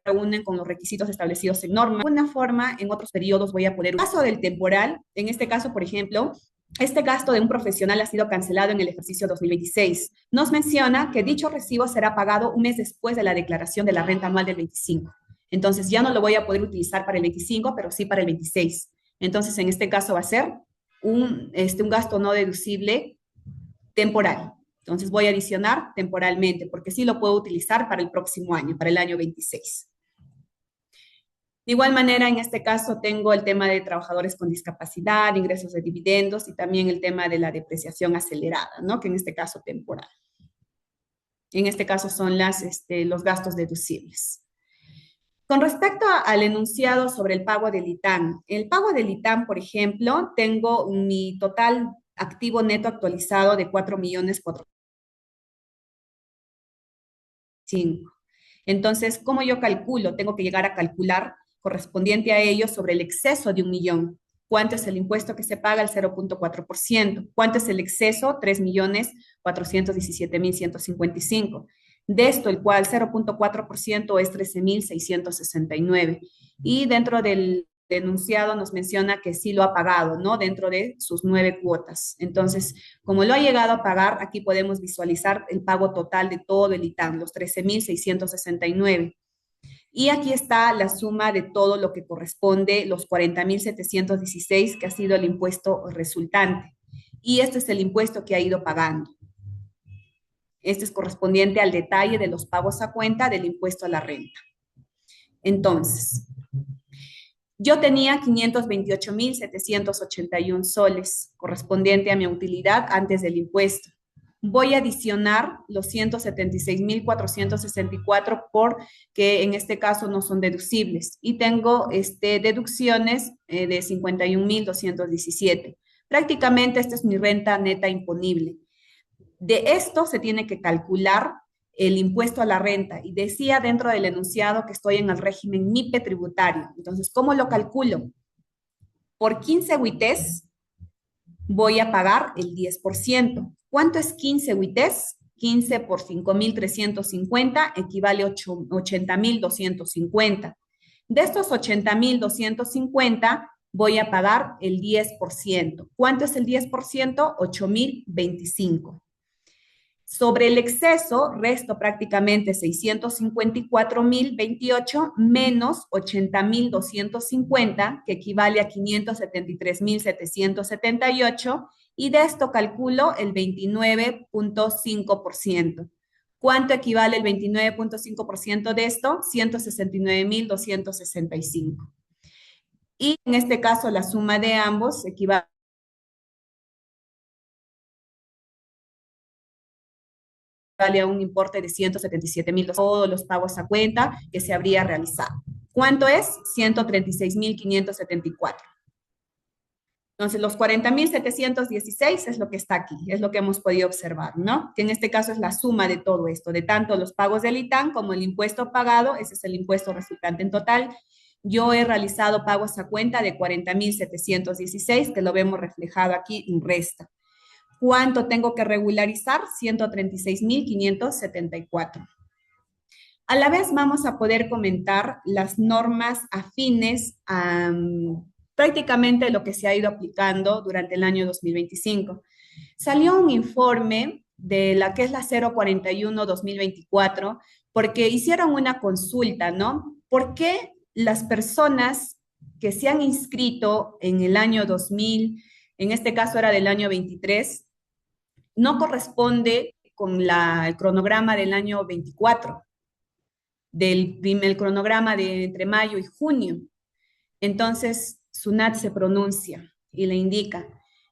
reúnen con los requisitos establecidos en norma. De alguna forma, en otros periodos voy a poder. En el caso del temporal, en este caso, por ejemplo, este gasto de un profesional ha sido cancelado en el ejercicio 2026. Nos menciona que dicho recibo será pagado un mes después de la declaración de la renta anual del 25. Entonces ya no lo voy a poder utilizar para el 25, pero sí para el 26. Entonces, en este caso va a ser un gasto no deducible temporal. Entonces voy a adicionar temporalmente, porque sí lo puedo utilizar para el próximo año, para el año 26. De igual manera, en este caso tengo el tema de trabajadores con discapacidad, ingresos de dividendos y también el tema de la depreciación acelerada, ¿no? Que en este caso temporal. En este caso son los gastos deducibles. Con respecto al enunciado sobre el pago del ITAN, el pago del ITAN, por ejemplo, tengo mi total activo neto actualizado de 4.405.000. Entonces, ¿cómo yo calculo? Tengo que llegar a calcular correspondiente a ello sobre el exceso de 1.000.000. ¿Cuánto es el impuesto que se paga? El 0.4%. ¿Cuánto es el exceso? 3.417.155. De esto, el cual 0.4% es 13.669. Y dentro del denunciado nos menciona que sí lo ha pagado, ¿no? Dentro de sus 9 cuotas. Entonces, como lo ha llegado a pagar, aquí podemos visualizar el pago total de todo el ITAM, los 13.669. Y aquí está la suma de todo lo que corresponde, los 40.716, que ha sido el impuesto resultante. Y este es el impuesto que ha ido pagando. Este es correspondiente al detalle de los pagos a cuenta del impuesto a la renta. Entonces, yo tenía 528.781 soles, correspondiente a mi utilidad antes del impuesto. Voy a adicionar los 176.464 porque en este caso no son deducibles. Y tengo deducciones de 51.217. Prácticamente esta es mi renta neta imponible. De esto se tiene que calcular el impuesto a la renta y decía dentro del enunciado que estoy en el régimen MIPE tributario. Entonces, ¿cómo lo calculo? Por 15 UITs voy a pagar el 10%. ¿Cuánto es 15 UITs? 15 por 5.350 equivale a 80.250. De estos 80.250 voy a pagar el 10%. ¿Cuánto es el 10%? 8.025. Sobre el exceso, resto prácticamente 654.028 menos 80.250, que equivale a 573.778, y de esto calculo el 29.5%. ¿Cuánto equivale el 29.5% de esto? 169.265. Y en este caso, la suma de ambos equivale a un importe de 177.000, todos los pagos a cuenta que se habría realizado. ¿Cuánto es? 136.574. Entonces, los 40.716 es lo que está aquí, es lo que hemos podido observar, ¿no? Que en este caso es la suma de todo esto, de tanto los pagos del ITAN como el impuesto pagado, ese es el impuesto resultante en total. Yo he realizado pagos a cuenta de 40.716, que lo vemos reflejado aquí en resta. ¿Cuánto tengo que regularizar? 136.574. A la vez vamos a poder comentar las normas afines a prácticamente lo que se ha ido aplicando durante el año 2025. Salió un informe de la que es la 041-2024, porque hicieron una consulta, ¿no? ¿Por qué las personas que se han inscrito en el año 2000, en este caso era del año 23, no corresponde con el cronograma del año 24, el cronograma de entre mayo y junio? Entonces, SUNAT se pronuncia y le indica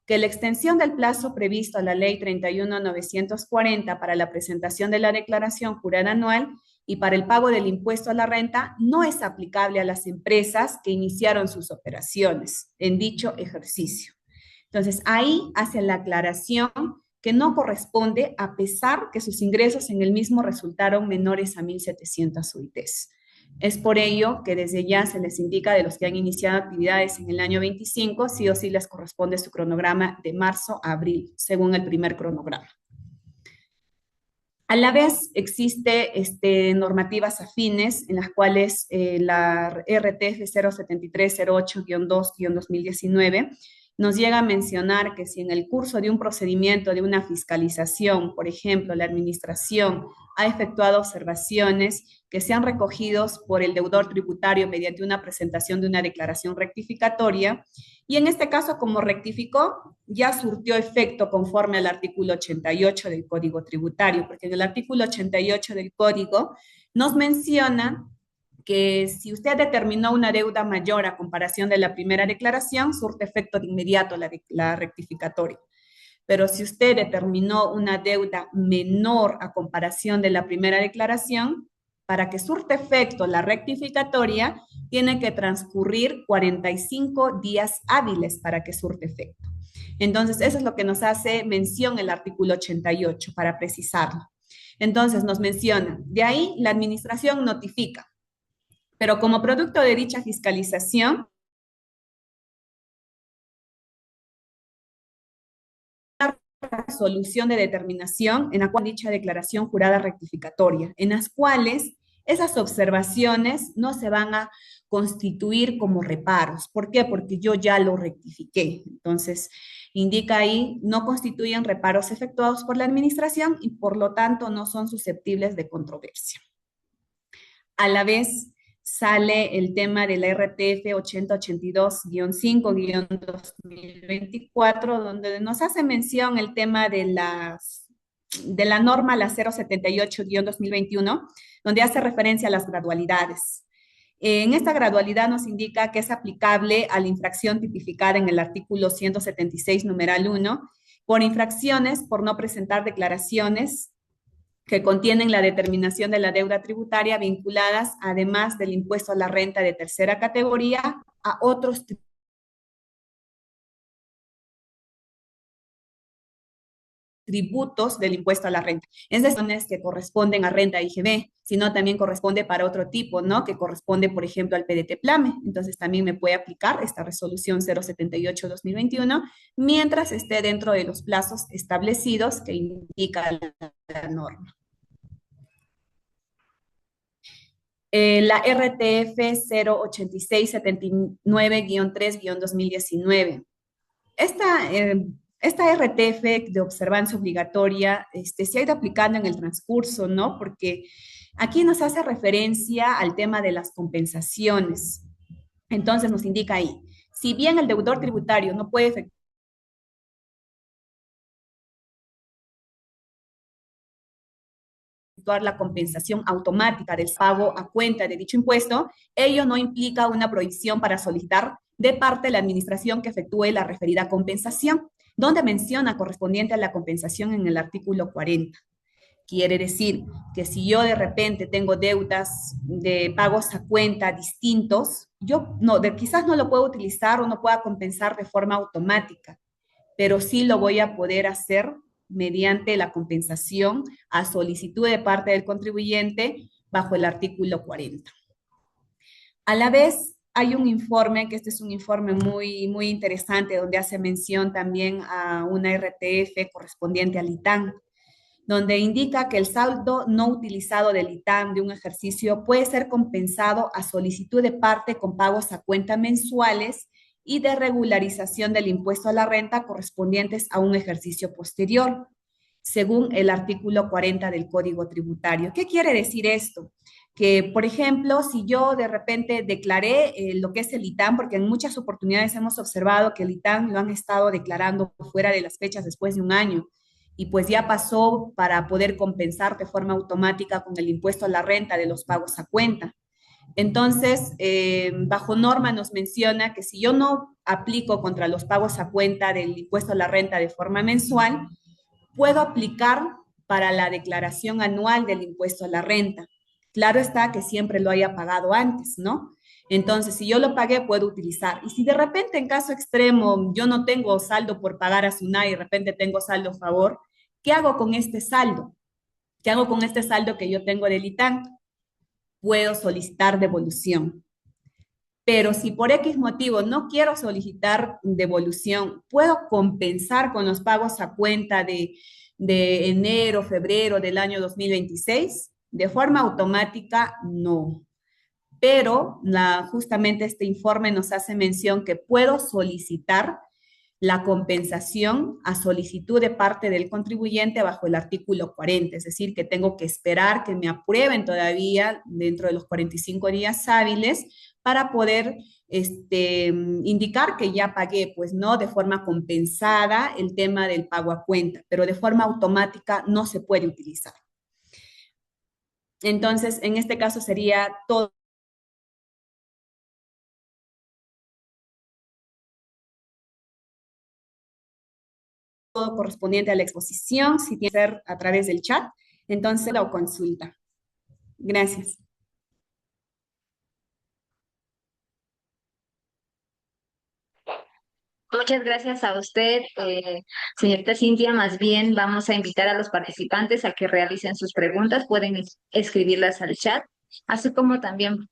que la extensión del plazo previsto a la Ley 31.940 para la presentación de la declaración jurada anual y para el pago del impuesto a la renta no es aplicable a las empresas que iniciaron sus operaciones en dicho ejercicio. Entonces, ahí hace la aclaración que no corresponde a pesar que sus ingresos en el mismo resultaron menores a 1.700 UITs. Es por ello que desde ya se les indica de los que han iniciado actividades en el año 25, sí o sí les corresponde su cronograma de marzo a abril, según el primer cronograma. A la vez existe normativas afines en las cuales la RTF 07308-2-2019 nos llega a mencionar que si en el curso de un procedimiento de una fiscalización, por ejemplo, la administración ha efectuado observaciones que sean recogidos por el deudor tributario mediante una presentación de una declaración rectificatoria, y en este caso, como rectificó, ya surtió efecto conforme al artículo 88 del Código Tributario, porque en el artículo 88 del Código nos menciona que si usted determinó una deuda mayor a comparación de la primera declaración, surte efecto de inmediato la rectificatoria. Pero si usted determinó una deuda menor a comparación de la primera declaración, para que surte efecto la rectificatoria, tiene que transcurrir 45 días hábiles para que surte efecto. Entonces, eso es lo que nos hace mención el artículo 88, para precisarlo. Entonces, nos menciona, de ahí la administración notifica, pero como producto de dicha fiscalización, resolución de determinación en la cual dicha declaración jurada rectificatoria, en las cuales esas observaciones no se van a constituir como reparos. ¿Por qué? Porque yo ya lo rectifiqué. Entonces, indica ahí, no constituyen reparos efectuados por la administración y por lo tanto no son susceptibles de controversia. A la vez, sale el tema de la RTF 8082-5-2024, donde nos hace mención el tema de la norma, la 078-2021, donde hace referencia a las gradualidades. En esta gradualidad nos indica que es aplicable a la infracción tipificada en el artículo 176, numeral 1, por infracciones por no presentar declaraciones que contienen la determinación de la deuda tributaria vinculadas, además del impuesto a la renta de tercera categoría, a otros tributos del impuesto a la renta. Es decir, que corresponden a renta IGB, sino también corresponde para otro tipo, ¿no? Que corresponde, por ejemplo, al PDT-PLAME. Entonces, también me puede aplicar esta resolución 078-2021 mientras esté dentro de los plazos establecidos que indica la norma. La RTF 08679-3-2019. Esta RTF de observancia obligatoria se ha ido aplicando en el transcurso, ¿no? Porque aquí nos hace referencia al tema de las compensaciones. Entonces nos indica ahí, si bien el deudor tributario no puede efectuar la compensación automática del pago a cuenta de dicho impuesto, ello no implica una prohibición para solicitar de parte de la administración que efectúe la referida compensación, donde menciona correspondiente a la compensación en el artículo 40. Quiere decir que si yo de repente tengo deudas de pagos a cuenta distintos, yo quizás no lo puedo utilizar o no pueda compensar de forma automática, pero sí lo voy a poder hacer mediante la compensación a solicitud de parte del contribuyente bajo el artículo 40. A la vez, hay un informe, que este es un informe muy, muy interesante, donde hace mención también a una RTF correspondiente al ITAN. donde indica que el saldo no utilizado del ITAM de un ejercicio puede ser compensado a solicitud de parte con pagos a cuenta mensuales y de regularización del impuesto a la renta correspondientes a un ejercicio posterior, según el artículo 40 del Código Tributario. ¿Qué quiere decir esto? Que, por ejemplo, si yo de repente declaré lo que es el ITAM, porque en muchas oportunidades hemos observado que el ITAM lo han estado declarando fuera de las fechas después de un año, y pues ya pasó para poder compensar de forma automática con el impuesto a la renta de los pagos a cuenta. Entonces, bajo norma nos menciona que si yo no aplico contra los pagos a cuenta del impuesto a la renta de forma mensual, puedo aplicar para la declaración anual del impuesto a la renta. Claro está que siempre lo haya pagado antes, ¿no? Entonces, si yo lo pagué, puedo utilizar. Y si de repente, en caso extremo, yo no tengo saldo por pagar a SUNAT y de repente tengo saldo a favor, ¿qué hago con este saldo? ¿Qué hago con este saldo que yo tengo del ITAN? Puedo solicitar devolución. Pero si por X motivo no quiero solicitar devolución, ¿puedo compensar con los pagos a cuenta de enero, febrero del año 2026? De forma automática, no. Pero justamente este informe nos hace mención que puedo solicitar la compensación a solicitud de parte del contribuyente bajo el artículo 40, es decir, que tengo que esperar que me aprueben todavía dentro de los 45 días hábiles para poder indicar que ya pagué, pues no de forma compensada el tema del pago a cuenta, pero de forma automática no se puede utilizar. Entonces, en este caso sería todo correspondiente a la exposición, si tiene que ser a través del chat, entonces lo consulta. Gracias. Muchas gracias a usted, señorita Cintia. Más bien vamos a invitar a los participantes a que realicen sus preguntas. Pueden escribirlas al chat, así como también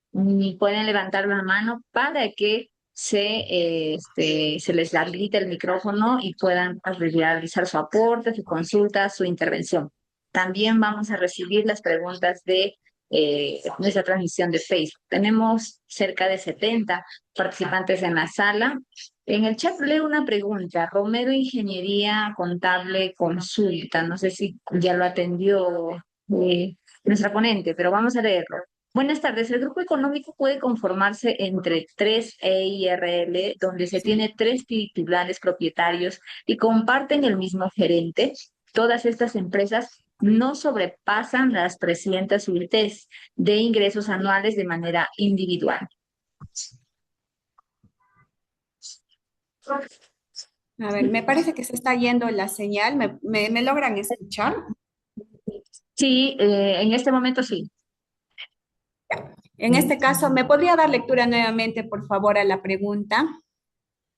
pueden levantar la mano para que se les habilite el micrófono y puedan pues, realizar su aporte, su consulta, su intervención. También vamos a recibir las preguntas de nuestra transmisión de Facebook. Tenemos cerca de 70 participantes en la sala. En el chat leo una pregunta. Romero Ingeniería Contable Consulta. No sé si ya lo atendió nuestra ponente, pero vamos a leerlo. Buenas tardes. El grupo económico puede conformarse entre tres EIRL, donde se tiene tres titulares propietarios y comparten el mismo gerente. Todas estas empresas no sobrepasan las 300 UITs de ingresos anuales de manera individual. A ver, me parece que se está yendo la señal. ¿Me logran escuchar? Sí, en este momento sí. En este caso, ¿me podría dar lectura nuevamente, por favor, a la pregunta?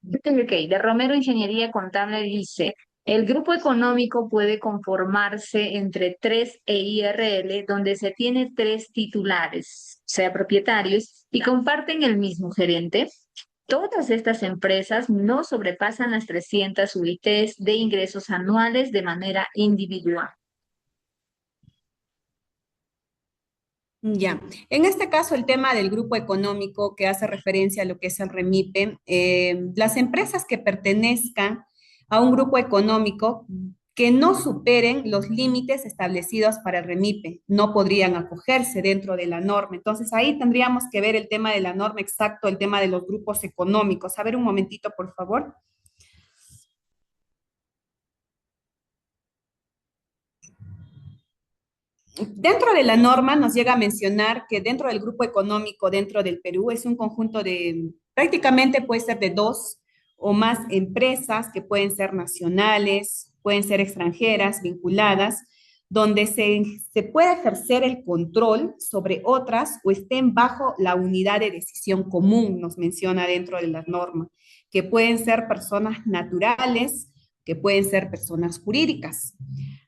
Ok, de Romero Ingeniería Contable dice, el grupo económico puede conformarse entre tres EIRL donde se tiene tres titulares, o sea, propietarios, y comparten el mismo gerente. Todas estas empresas no sobrepasan las 300 UITs de ingresos anuales de manera individual. Ya, en este caso el tema del grupo económico que hace referencia a lo que es el REMIPE, las empresas que pertenezcan a un grupo económico que no superen los límites establecidos para el REMIPE no podrían acogerse dentro de la norma. Entonces ahí tendríamos que ver el tema de la norma exacto, el tema de los grupos económicos. A ver un momentito, por favor. Dentro de la norma nos llega a mencionar que dentro del grupo económico, dentro del Perú, es un conjunto de, prácticamente puede ser de dos o más empresas que pueden ser nacionales, pueden ser extranjeras, vinculadas, donde se puede ejercer el control sobre otras o estén bajo la unidad de decisión común, nos menciona dentro de la norma, que pueden ser personas naturales, que pueden ser personas jurídicas.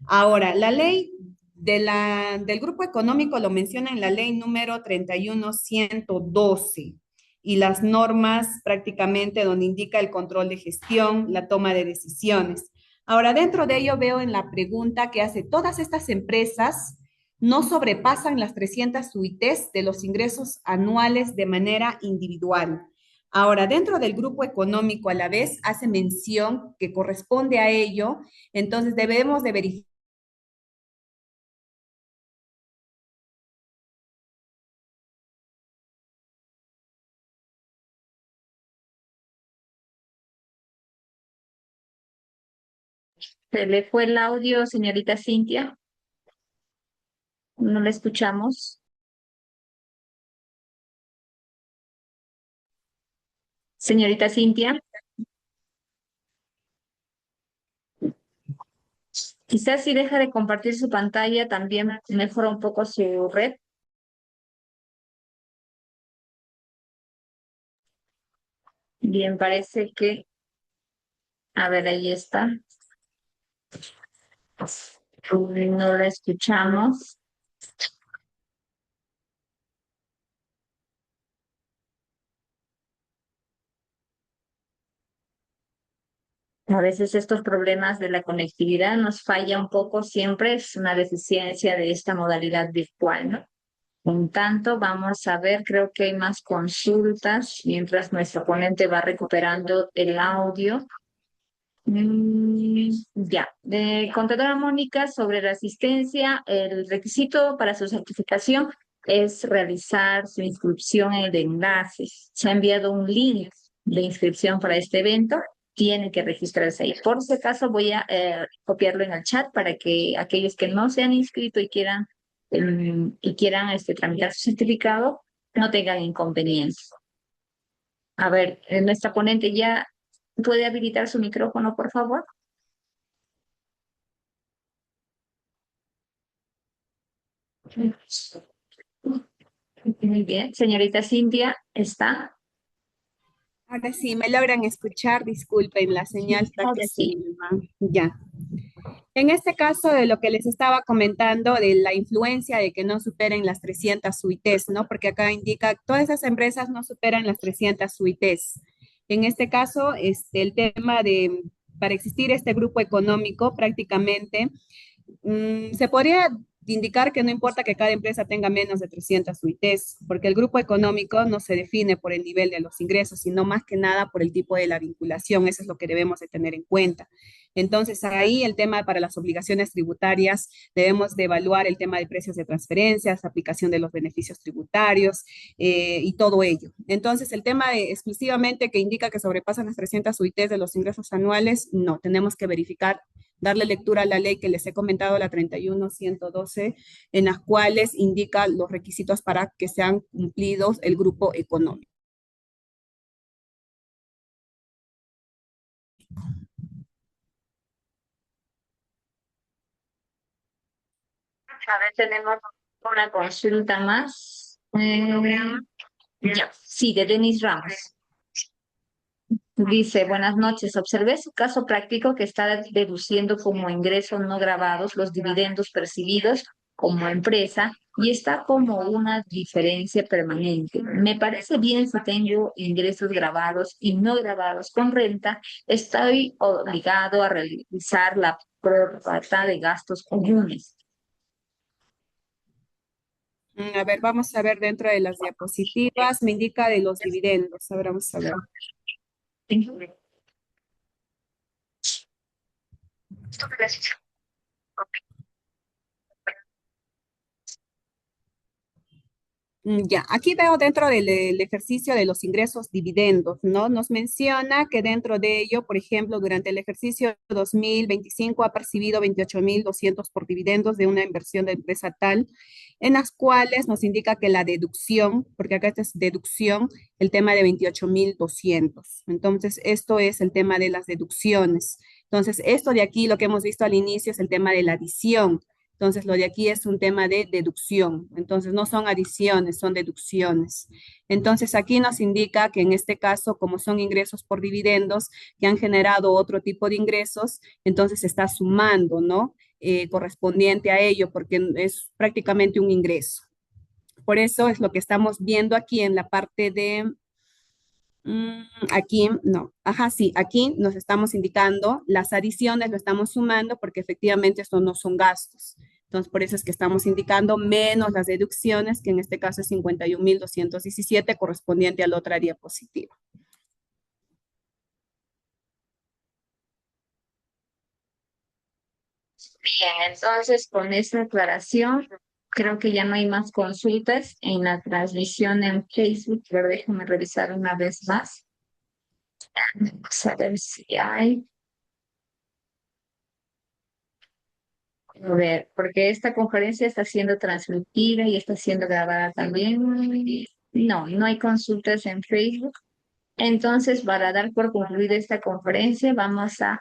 Ahora, la ley del grupo económico lo menciona en la ley número 31112 y las normas prácticamente donde indica el control de gestión, la toma de decisiones. Ahora, dentro de ello veo en la pregunta que hace, todas estas empresas no sobrepasan las 300 UITs de los ingresos anuales de manera individual. Ahora, dentro del grupo económico a la vez hace mención que corresponde a ello, entonces debemos de verificar. Se le fue el audio, señorita Cintia. No la escuchamos. Señorita Cintia, quizás si deja de compartir su pantalla, también mejora un poco su red. Bien, parece que, a ver, ahí está. No la escuchamos. A veces estos problemas de la conectividad nos falla un poco, siempre es una deficiencia de esta modalidad virtual, ¿no? En tanto, vamos a ver, creo que hay más consultas mientras nuestro ponente va recuperando el audio. Ya, de contadora Mónica, sobre la asistencia, el requisito para su certificación es realizar su inscripción en el enlace. Se ha enviado un link de inscripción para este evento, tiene que registrarse ahí. Por si acaso voy a copiarlo en el chat para que aquellos que no se han inscrito y quieran tramitar su certificado no tengan inconvenientes. A ver, nuestra ponente ya puede habilitar su micrófono, por favor. Muy bien, señorita Cintia, ¿está? Ahora sí, me logran escuchar, disculpen, la señal está que Ahora se sí. me va. Ya. En este caso de lo que les estaba comentando, de la influencia de que no superen las 300 UITs, ¿no? Porque acá indica, todas esas empresas no superan las 300 UITs. En este caso, el tema de, para existir este grupo económico, prácticamente se podría indicar que no importa que cada empresa tenga menos de 300 UITs, porque el grupo económico no se define por el nivel de los ingresos, sino más que nada por el tipo de la vinculación. Eso es lo que debemos de tener en cuenta. Entonces, ahí el tema para las obligaciones tributarias, debemos de evaluar el tema de precios de transferencias, aplicación de los beneficios tributarios y todo ello. Entonces, el tema de exclusivamente que indica que sobrepasan las 300 UITs de los ingresos anuales, no, tenemos que verificar, darle lectura a la ley que les he comentado, la 31.112, en las cuales indica los requisitos para que sean cumplidos el grupo económico. A ver, tenemos una consulta más. Ya, sí, de Denis Ramos. Dice, buenas noches. Observé su caso práctico que está deduciendo como ingresos no grabados los dividendos percibidos como empresa y está como una diferencia permanente. Me parece bien si tengo ingresos grabados y no grabados con renta, estoy obligado a realizar la prórrata de gastos comunes. A ver, vamos a ver dentro de las diapositivas, me indica de los dividendos. A ver, vamos a ver. Ya, aquí veo dentro del ejercicio de los ingresos dividendos, ¿no? Nos menciona que dentro de ello, por ejemplo, durante el ejercicio 2025 ha percibido 28.200 por dividendos de una inversión de empresa tal, en las cuales nos indica que la deducción, porque acá esta es deducción, el tema de 28.200. Entonces, esto es el tema de las deducciones. Entonces, esto de aquí, lo que hemos visto al inicio, es el tema de la adición. Entonces, lo de aquí es un tema de deducción. Entonces, no son adiciones, son deducciones. Entonces, aquí nos indica que en este caso, como son ingresos por dividendos que han generado otro tipo de ingresos, entonces se está sumando, ¿no? Correspondiente a ello, porque es prácticamente un ingreso. Por eso es lo que estamos viendo aquí en la parte Mm, aquí no. Ajá, sí, aquí nos estamos indicando las adiciones, lo estamos sumando porque efectivamente estos no son gastos. Entonces, por eso es que estamos indicando menos las deducciones, que en este caso es 51.217 correspondiente a la otra diapositiva. Bien, entonces con esta aclaración, creo que ya no hay más consultas en la transmisión en Facebook, pero déjame revisar una vez más. Vamos a ver si hay. A ver, porque esta conferencia está siendo transmitida y está siendo grabada también. No, no hay consultas en Facebook. Entonces, para dar por concluida esta conferencia, vamos a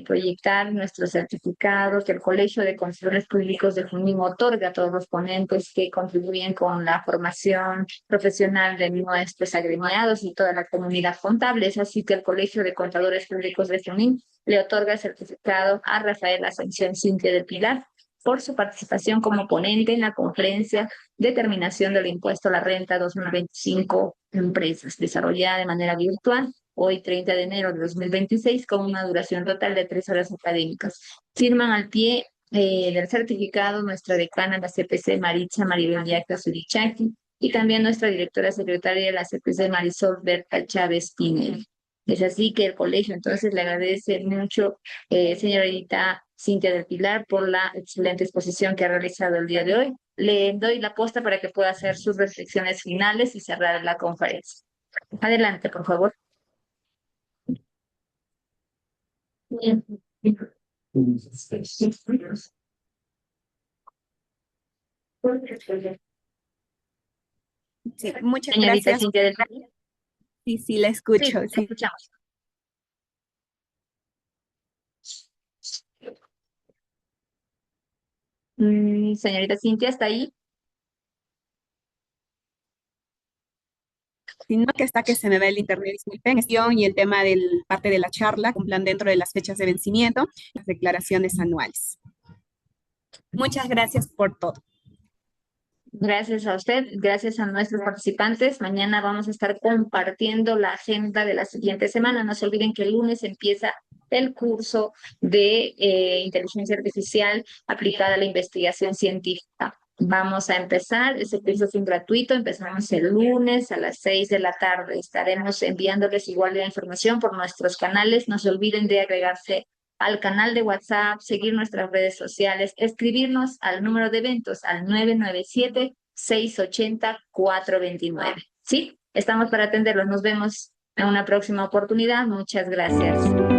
proyectar nuestro certificado que el Colegio de Contadores Públicos de Junín otorga a todos los ponentes que contribuyen con la formación profesional de nuestros agremiados y toda la comunidad contable. Es así que el Colegio de Contadores Públicos de Junín le otorga el certificado a Rafael Ascensión Cintia del Pilar por su participación como ponente en la conferencia Determinación del Impuesto a la Renta 2025 Empresas, desarrollada de manera virtual hoy 30 de enero de 2026 con una duración total de 3 horas académicas. Firman al pie del certificado nuestra decana de la CPC Maritza Maribel Yacta Surichaki y también nuestra directora secretaria de la CPC Marisol Berta Chávez Pinel. Es así que el colegio entonces le agradece mucho, señorita Cintia del Pilar, por la excelente exposición que ha realizado el día de hoy. Le doy la posta para que pueda hacer sus reflexiones finales y cerrar la conferencia. Adelante, por favor. Sí, muchas Señorita gracias. Cintia del Valle. Sí, sí, la Sí, escucho. la Sí. escuchamos. Señorita Cintia, ¿está ahí? Sino que está que se me ve el internet, disculpen, y el tema del parte de la charla, cumplan dentro de las fechas de vencimiento, las declaraciones anuales. Muchas gracias por todo. Gracias a usted, gracias a nuestros participantes. Mañana vamos a estar compartiendo la agenda de la siguiente semana. No se olviden que el lunes empieza el curso de inteligencia artificial aplicada a la investigación científica. Vamos a empezar, ese curso es gratuito, empezamos el lunes a las 6 de la tarde. Estaremos enviándoles igual la información por nuestros canales. No se olviden de agregarse al canal de WhatsApp, seguir nuestras redes sociales, escribirnos al número de eventos al 997-680-429. ¿Sí? Estamos para atenderlos. Nos vemos en una próxima oportunidad. Muchas gracias.